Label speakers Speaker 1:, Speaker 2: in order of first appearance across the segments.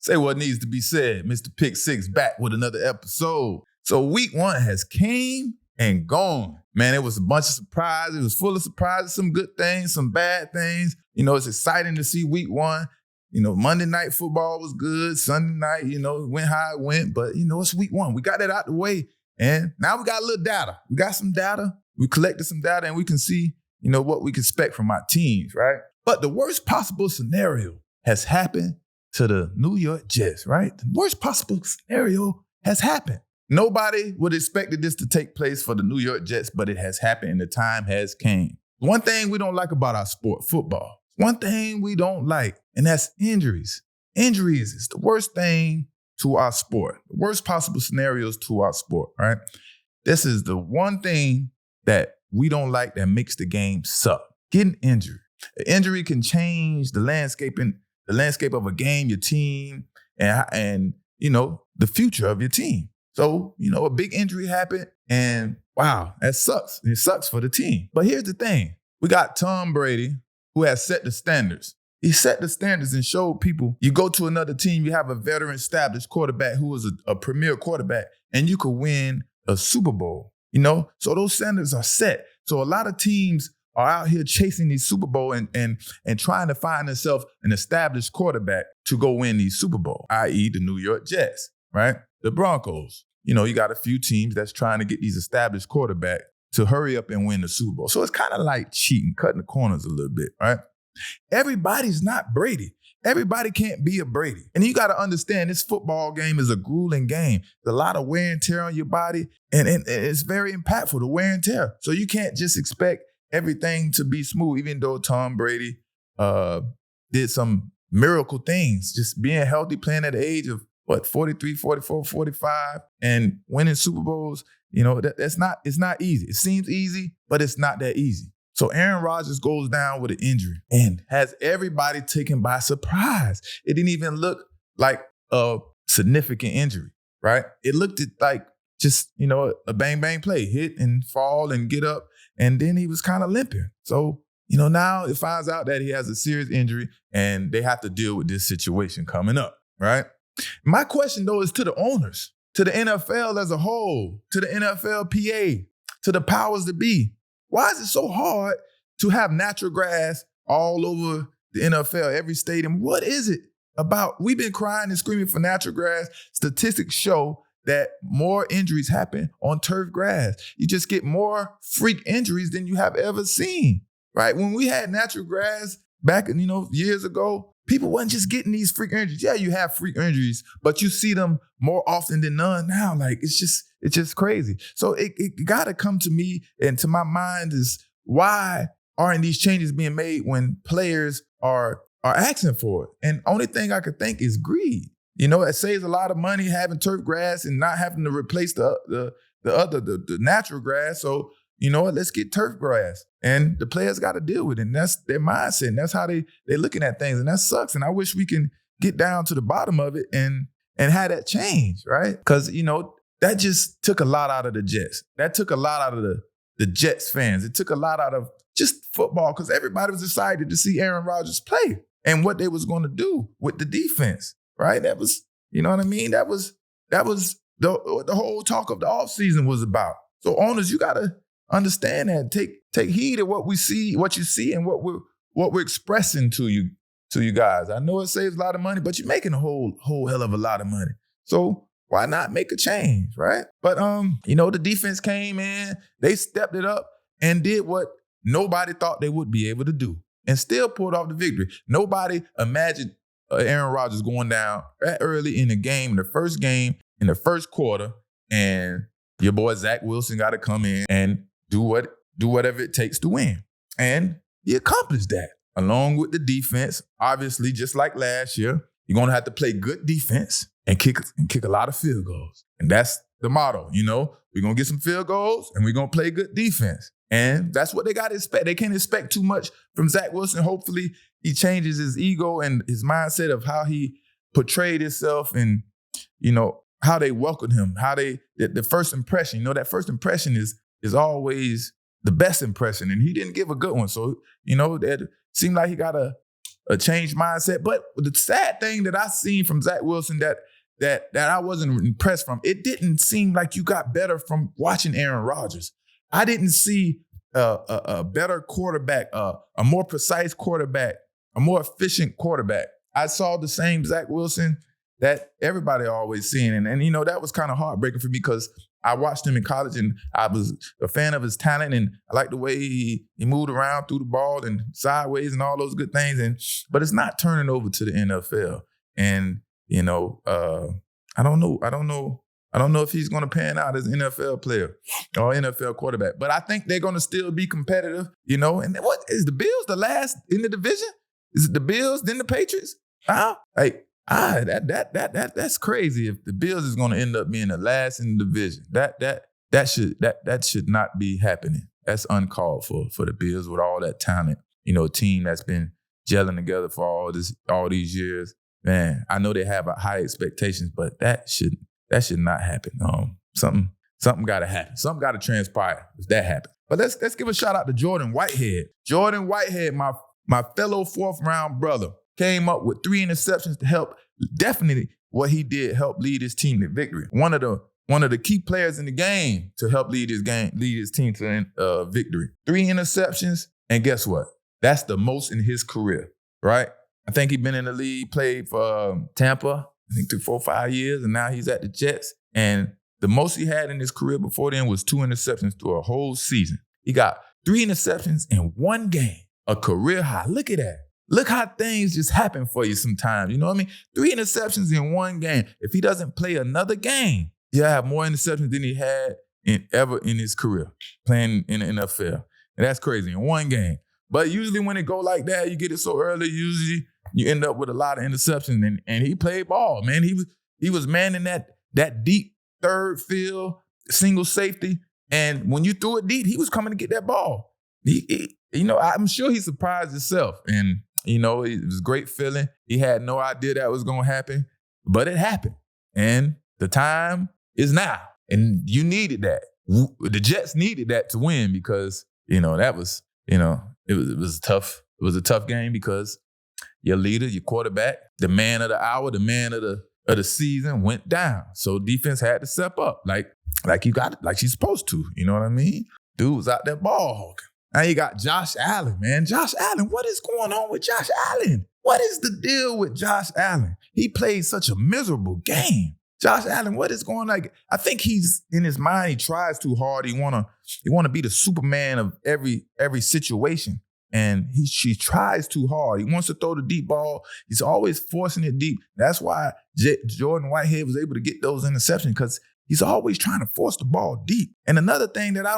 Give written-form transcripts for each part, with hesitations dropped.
Speaker 1: Say what needs to be said. Mr. Pick Six back with another episode. So week 1 has came and gone. Man, it was a bunch of surprises. It was full of surprises, some good things, some bad things. It's exciting to see week 1. Monday night football was good. Sunday night, it went how it went. But, it's week 1. We got that out the way. And now we got a little data. We got some data. We collected some data and we can see, what we can expect from our teams, right? But the worst possible scenario has happened to the New York Jets, right? The worst possible scenario has happened. Nobody would have expected this to take place for the New York Jets, but it has happened and the time has came. One thing we don't like about our sport, football, one thing we don't like, and that's injuries. Injuries is the worst thing to our sport, the worst possible scenarios to our sport, right? This is the one thing that we don't like that makes the game suck. Getting injured. An injury can change the landscape of a game, your team, and the future of your team. So, a big injury happened and wow, that sucks. It sucks for the team. But here's the thing. We got Tom Brady who has set the standards. He set the standards and showed people you go to another team, you have a veteran established quarterback who is a premier quarterback and you could win a Super Bowl, So those standards are set. So a lot of teams are out here chasing these Super Bowl and trying to find themselves an established quarterback to go win these Super Bowl, i.e. the New York Jets, right? The Broncos. You got a few teams that's trying to get these established quarterbacks to hurry up and win the Super Bowl. So it's kind of like cheating, cutting the corners a little bit, right? Everybody's not Brady. Everybody can't be a Brady. And you got to understand this football game is a grueling game. There's a lot of wear and tear on your body, and it's very impactful, the wear and tear. So you can't just expect everything to be smooth, even though Tom Brady did some miracle things, just being healthy, playing at the age of 43, 44, 45, and winning Super Bowls. It's not easy. It seems easy, but it's not that easy. So Aaron Rodgers goes down with an injury and has everybody taken by surprise. It didn't even look like a significant injury, right? It looked like just, a bang, bang play, hit and fall and get up. And then he was kind of limping. So, now it finds out that he has a serious injury and they have to deal with this situation coming up, right? My question, though, is to the owners, to the NFL as a whole, to the NFLPA, to the powers that be. Why is it so hard to have natural grass all over the NFL, every stadium? What is it about? We've been crying and screaming for natural grass. Statistics show that more injuries happen on turf grass. You just get more freak injuries than you have ever seen, right? When we had natural grass back, years ago, people wasn't just getting these freak injuries. Yeah, you have freak injuries, but you see them more often than none now. Like, it's just crazy. So it got to come to me and to my mind is, why aren't these changes being made when players are asking for it? And only thing I could think is greed. It saves a lot of money having turf grass and not having to replace the natural grass. So, let's get turf grass. And the players got to deal with it. And that's their mindset. And that's how they're looking at things. And that sucks. And I wish we can get down to the bottom of it and have that change, right? Because, that just took a lot out of the Jets. That took a lot out of the Jets fans. It took a lot out of just football because everybody was excited to see Aaron Rodgers play and what they was going to do with the defense, right? That was, you know what I mean? That was the whole talk of the offseason was about. So owners, you got to understand that. Take heed of what we see, what you see, and what we're expressing to you guys. I know it saves a lot of money, but you're making a whole hell of a lot of money. So why not make a change, right? But the defense came in, they stepped it up and did what nobody thought they would be able to do, and still pulled off the victory. Nobody imagined Aaron Rodgers going down that early in the game, in the first game, in the first quarter, and your boy Zach Wilson got to come in and do whatever it takes to win. And he accomplished that, along with the defense. Obviously, just like last year, you're going to have to play good defense and kick a lot of field goals. And that's the motto, We're going to get some field goals and we're going to play good defense. And that's what they got to expect. They can't expect too much from Zach Wilson. Hopefully, he changes his ego and his mindset of how he portrayed himself and, how they welcomed him, how the first impression, that first impression is always the best impression. And he didn't give a good one. So, it seemed like he got a a changed mindset. But the sad thing that I seen from Zach Wilson that I wasn't impressed from, it didn't seem like you got better from watching Aaron Rodgers. I didn't see a better quarterback, a more precise quarterback, a more efficient quarterback. I saw the same Zach Wilson that everybody always seen. And you know, that was kind of heartbreaking for me because I watched him in college and I was a fan of his talent and I liked the way he moved around through the ball and sideways and all those good things. But it's not turning over to the NFL. And, you know, I don't know if he's going to pan out as an NFL player or NFL quarterback. But I think they're going to still be competitive, you know. And what is the Bills the last in the division? Is it the Bills, then the Patriots? That's crazy. If the Bills is going to end up being the last in the division, that should not be happening. That's uncalled for the Bills with all that talent. You know, a team that's been gelling together for all these years. Man, I know they have high expectations, but that should not happen. Something got to happen. Something got to transpire if that happens. But let's give a shout out to Jordan Whitehead. Jordan Whitehead, my fellow 4th round brother, came up with 3 interceptions to help. Definitely what he did help lead his team to victory. One of the key players in the game to help lead his team to victory. 3 interceptions, and guess what? That's the most in his career, right? I think he's been in the league, played for Tampa, I think 3, 4, 5 years, and now he's at the Jets. And the most he had in his career before then was 2 interceptions through a whole season. He got 3 interceptions in one game, a career high. Look at that. Look how things just happen for you sometimes. You know what I mean? 3 interceptions in one game. If he doesn't play another game, he'll have more interceptions than he had ever in his career playing in the NFL. And that's crazy in one game. But usually when it go like that, you get it so early, usually you end up with a lot of interceptions. And he played ball, man. He was manning that deep third field, single safety. And when you threw it deep, he was coming to get that ball. You know, I'm sure he surprised himself. And you know, it was a great feeling. He had no idea that was going to happen, but it happened. And the time is now. And you needed that. The Jets needed that to win because, you know, that was, you know, it was tough. It was a tough game because your leader, your quarterback, the man of the hour, the man of the season went down. So defense had to step up like you got it, like she's supposed to. You know what I mean? Dude was out there ball hogging. Now you got Josh Allen, man. Josh Allen, what is going on with Josh Allen? What is the deal with Josh Allen? He played such a miserable game. Josh Allen, what is going on? I think he's in his mind, he tries too hard. He wanna be the Superman of every situation. And he tries too hard. He wants to throw the deep ball. He's always forcing it deep. That's why Jordan Whitehead was able to get those interceptions because he's always trying to force the ball deep. And another thing that I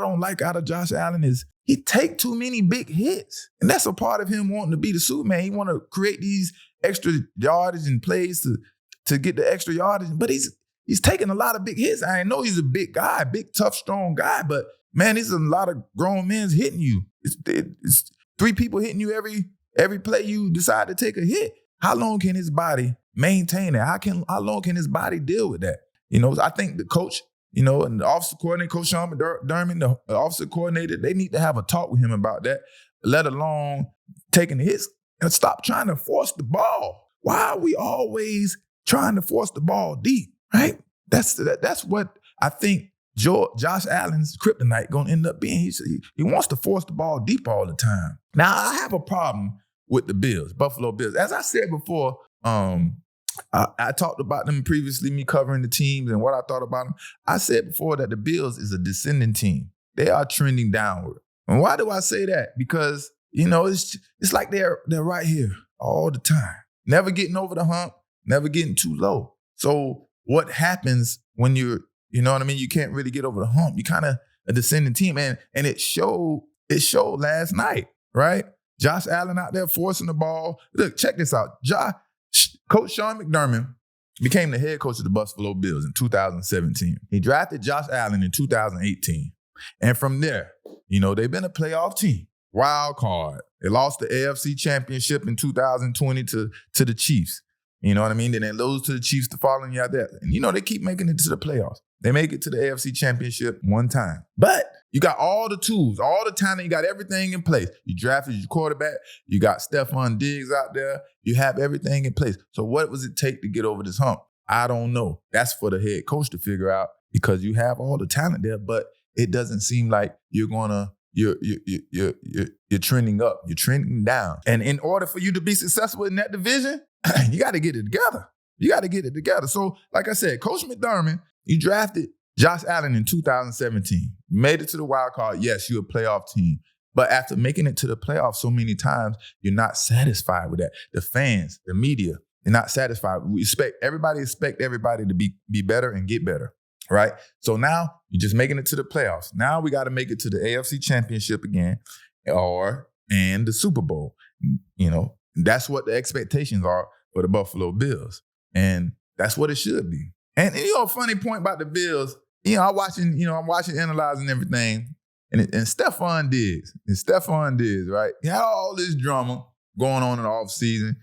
Speaker 1: don't like out of Josh Allen is he take too many big hits. And that's a part of him wanting to be the Superman. He want to create these extra yardage and plays to get the extra yardage. But he's taking a lot of big hits. I know he's a big guy, big, tough, strong guy, but man, there's a lot of grown men hitting you. It's 3 people hitting you every play you decide to take a hit. How long can his body maintain that? How long can his body deal with that? You know, I think the coach, you know, and the offensive coordinator, Coach Sean McDermott, the offensive coordinator, they need to have a talk with him about that, let alone taking the hits and stop trying to force the ball. Why are we always trying to force the ball deep, right? That's what I think Josh Allen's kryptonite going to end up being. He wants to force the ball deep all the time. Now, I have a problem with the Bills, Buffalo Bills. As I said before, I talked about them previously, me covering the teams and what I thought about them. I said before that the Bills is a descending team. They are trending downward. And why do I say that? Because, you know, it's like they're right here all the time. Never getting over the hump, never getting too low. So what happens when you know what I mean? You can't really get over the hump. You kind of a descending team. And it showed last night, right? Josh Allen out there forcing the ball. Look, check this out. Coach Sean McDermott became the head coach of the Buffalo Bills in 2017. He drafted Josh Allen in 2018. And from there, you know, they've been a playoff team. Wild card. They lost the AFC Championship in 2020 to the Chiefs. You know what I mean? Then they lose to the Chiefs the following year there. And, you know, they keep making it to the playoffs. They make it to the AFC Championship one time. But you got all the tools, all the talent, you got everything in place. You drafted your quarterback, you got Stefan Diggs out there, you have everything in place. So what was it take to get over this hump? I don't know. That's for the head coach to figure out because you have all the talent there, but it doesn't seem like you're trending up, you're trending down. And in order for you to be successful in that division, you got to get it together. You got to get it together. So, like I said, Coach McDermott, you drafted Josh Allen in 2017. You made it to the wild card. Yes, you're a playoff team. But after making it to the playoffs so many times, you're not satisfied with that. The fans, the media, they're not satisfied. Everybody expect everybody to be better and get better, right? So now you're just making it to the playoffs. Now we got to make it to the AFC Championship again and the Super Bowl. You know, that's what the expectations are for the Buffalo Bills. And that's what it should be. And a funny point about the Bills, I'm watching, analyzing everything. And Stefan Diggs, right? He had all this drama going on in the offseason,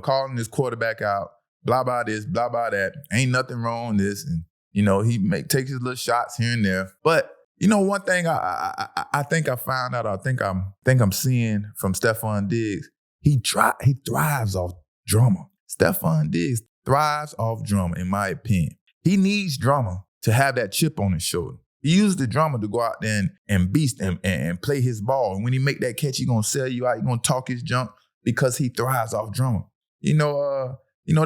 Speaker 1: calling his quarterback out, blah, blah this, blah, blah that. Ain't nothing wrong with this. And, he takes his little shots here and there. But, one thing I think I found out, I think I'm seeing from Stefan Diggs, he thrives off drama. Stefan Diggs thrives off drama, in my opinion. He needs drama to have that chip on his shoulder. He used the drama to go out there and beast him and play his ball. And when he make that catch, he's going to sell you out. He's going to talk his junk because he thrives off drama. They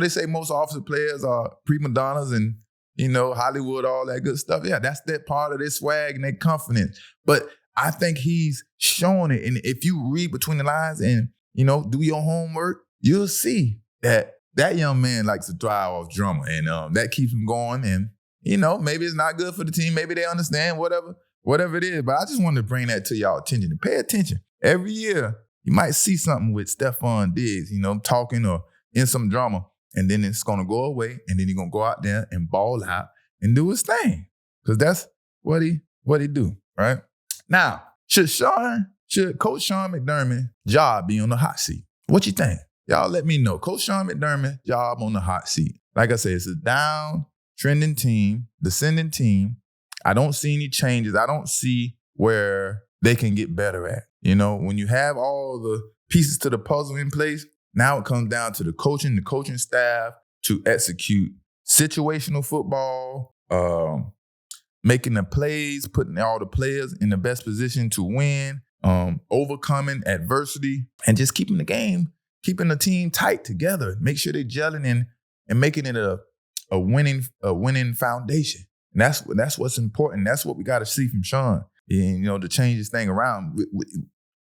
Speaker 1: say most offensive players are prima donnas and, Hollywood, all that good stuff. Yeah, that's that part of their swag and their confidence. But I think he's showing it. And if you read between the lines and, do your homework, you'll see that young man likes to thrive off drama. And that keeps him going. And, maybe it's not good for the team. Maybe they understand, whatever it is. But I just wanted to bring that to y'all attention. And pay attention. Every year, you might see something with Stefan Diggs, talking or in some drama. And then it's going to go away. And then he's going to go out there and ball out and do his thing. Because that's what he do, right? Now, should Coach Sean McDermott's job be on the hot seat? What you think? Y'all let me know. Coach Sean McDermott's job on the hot seat. Like I said, it's a down-trending team, descending team. I don't see any changes. I don't see where they can get better at. When you have all the pieces to the puzzle in place, now it comes down to the coaching staff to execute situational football, making the plays, putting all the players in the best position to win, overcoming adversity, and just keeping the team tight together. Make sure they're gelling and making it a winning foundation. And that's what's important. That's what we got to see from Sean. And, to change this thing around.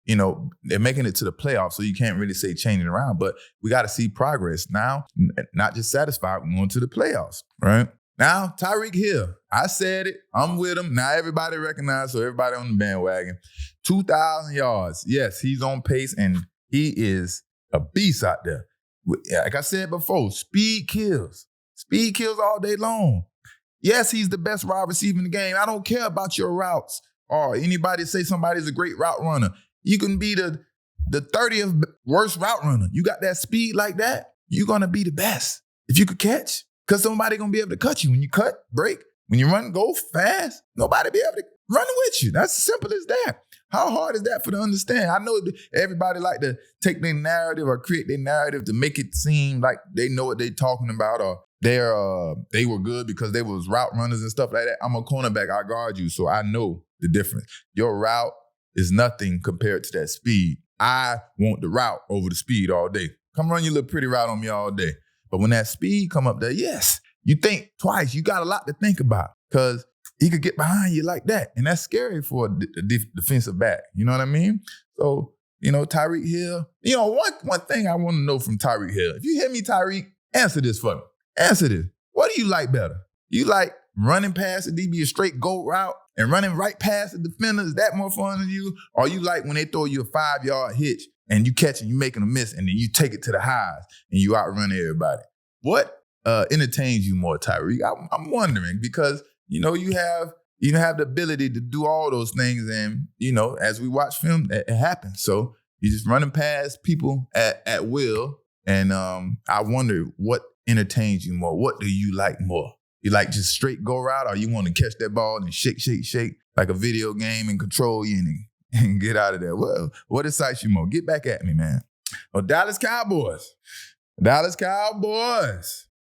Speaker 1: They're making it to the playoffs, so you can't really say changing around. But we got to see progress now. Not just satisfied. We're going to the playoffs, right? Now, Tyreek Hill. I said it. I'm with him. Now everybody recognizes, so everybody on the bandwagon. 2,000 yards. Yes, he's on pace, and he is a beast out there. Like I said before, speed kills. Speed kills all day long. Yes, he's the best wide receiver in the game. I don't care about your routes or anybody say somebody's a great route runner. You can be the 30th worst route runner. You got that speed like that, you're going to be the best. If you could catch, because somebody going to be able to cut you. When you cut, break. When you run, go fast, nobody be able to run with you. That's as simple as that. How hard is that for to understand? I know everybody like to take their narrative or create their narrative to make it seem like they know what they're talking about or they were good because they was route runners and stuff like that. I'm a cornerback. I guard you, so I know the difference. Your route is nothing compared to that speed. I want the route over the speed all day. Come run your little pretty route on me all day. But when that speed come up there, yes, you think twice. You got a lot to think about because he could get behind you like that. And that's scary for a defensive back. You know what I mean? So, Tyreek Hill. One thing I want to know from Tyreek Hill. If you hear me, Tyreek, answer this for me. Answer this. What do you like better? You like running past the DB, a straight go route, and running right past the defender? Is that more fun than you? Or you like when they throw you a 5-yard hitch and you catch and you making a miss and then you take it to the highs and you outrun everybody? What entertains you more, Tyreek? I'm wondering because, you have the ability to do all those things. And, as we watch film, it happens. So you're just running past people at will. And I wonder what entertains you more. What do you like more? You like just straight go route, or you want to catch that ball and shake like a video game and control you and get out of there? Well, what excites you more? Get back at me, man. Oh, Dallas Cowboys.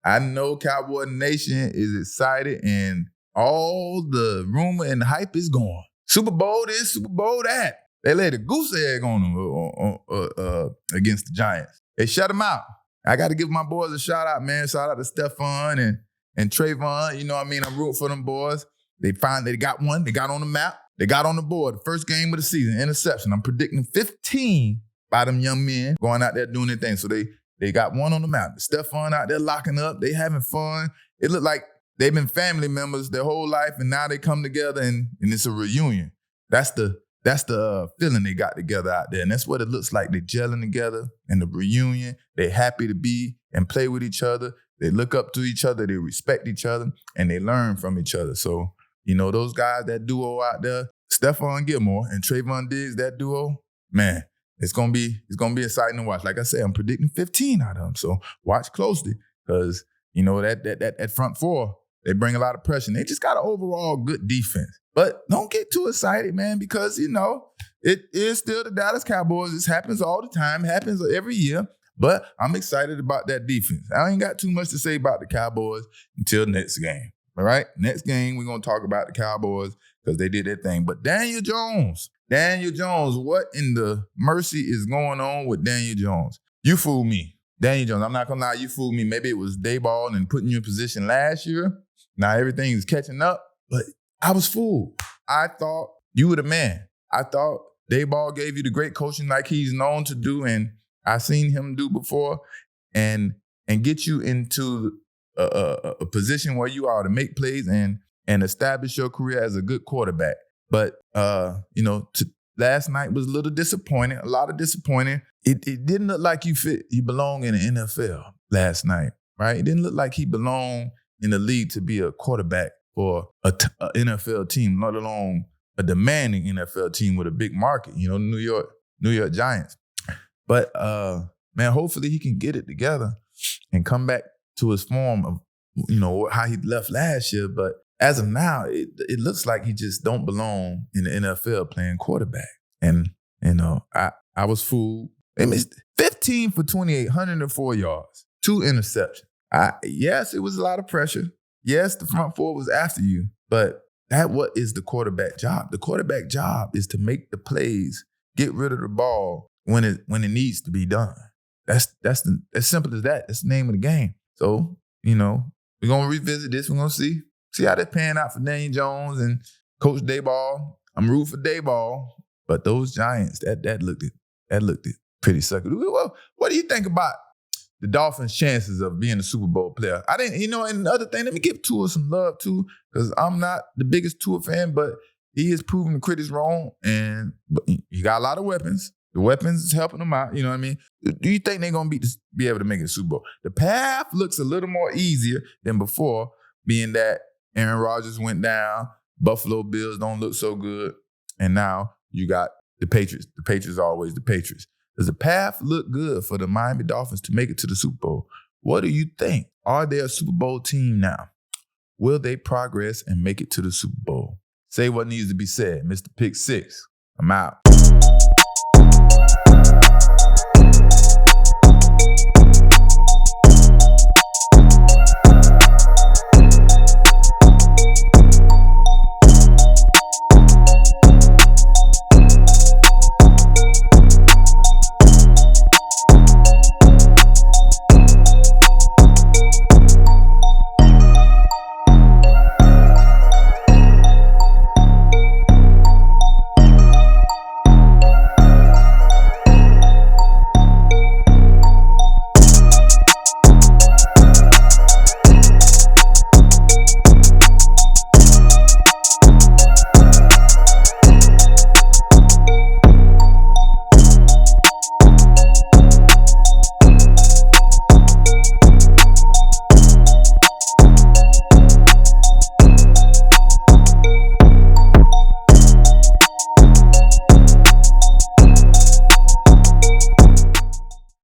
Speaker 1: I know Cowboy Nation is excited and all the rumor and hype is gone. Super Bowl this, Super Bowl that. They laid a goose egg on them against the Giants. They shut them out. I got to give my boys a shout out, man. Shout out to Stefan and Trayvon. You know what I mean? I'm rooting for them boys. They got one. They got on the map. They got on the board. The first game of the season, interception. I'm predicting 15 by them young men going out there doing their thing. So they got one on the map. Stefan out there locking up. They having fun. It looked like they've been family members their whole life, and now they come together and it's a reunion. That's the feeling they got together out there. And that's what it looks like. They're gelling together in the reunion. They're happy to be and play with each other. They look up to each other. They respect each other. And they learn from each other. So, you know, those guys, that duo out there, Stefan Gilmore and Trayvon Diggs, that duo, man, it's gonna be exciting to watch. Like I said, I'm predicting 15 out of them. So watch closely because, you know, that front four, they bring a lot of pressure. And they just got an overall good defense. But don't get too excited, man, because, you know, it is still the Dallas Cowboys. This happens all the time. It happens every year. But I'm excited about that defense. I ain't got too much to say about the Cowboys until next game. All right? Next game, we're going to talk about the Cowboys because they did their thing. But Daniel Jones, what in the mercy is going on with Daniel Jones? You fooled me. Daniel Jones, I'm not going to lie, you fooled me. Maybe it was Dayball and putting you in position last year. Now everything is catching up. But I was fooled. I thought you were the man. I thought Dayball gave you the great coaching like he's known to do, and I seen him do before, and get you into a position where you are to make plays and establish your career as a good quarterback. But you know, last night was a little disappointing, a lot of disappointing. It didn't look like you belong in the NFL last night, right? It didn't look like he belonged in the league to be a quarterback for a NFL team, let alone a demanding NFL team with a big market, you know, New York Giants. But, man, hopefully he can get it together and come back to his form of, you know, how he left last year. But as of now, it looks like he just don't belong in the NFL playing quarterback. And, you know, I was fooled. They missed 15 for 28, 104 yards, 2 interceptions. Yes, it was a lot of pressure. Yes, the front four was after you, but what is the quarterback job? The quarterback job is to make the plays, get rid of the ball when it needs to be done. That's as simple as that. That's the name of the game. So, you know, we're gonna revisit this. We're gonna see how that's panning out for Daniel Jones and Coach Dayball. I'm rooting for Dayball, but those Giants, that looked pretty sucky. Well, what do you think about the Dolphins' chances of being a Super Bowl player? I didn't, you know, and the other thing, let me give Tua some love too, because I'm not the biggest Tua fan, but he has proven the critics wrong, and he got a lot of weapons. The weapons is helping them out, you know what I mean? Do you think they're going to be able to make it a Super Bowl? The path looks a little more easier than before, being that Aaron Rodgers went down, Buffalo Bills don't look so good, and now you got the Patriots. The Patriots are always the Patriots. Does the path look good for the Miami Dolphins to make it to the Super Bowl? What do you think? Are they a Super Bowl team now? Will they progress and make it to the Super Bowl? Say what needs to be said. Mr. Pick 6. I'm out.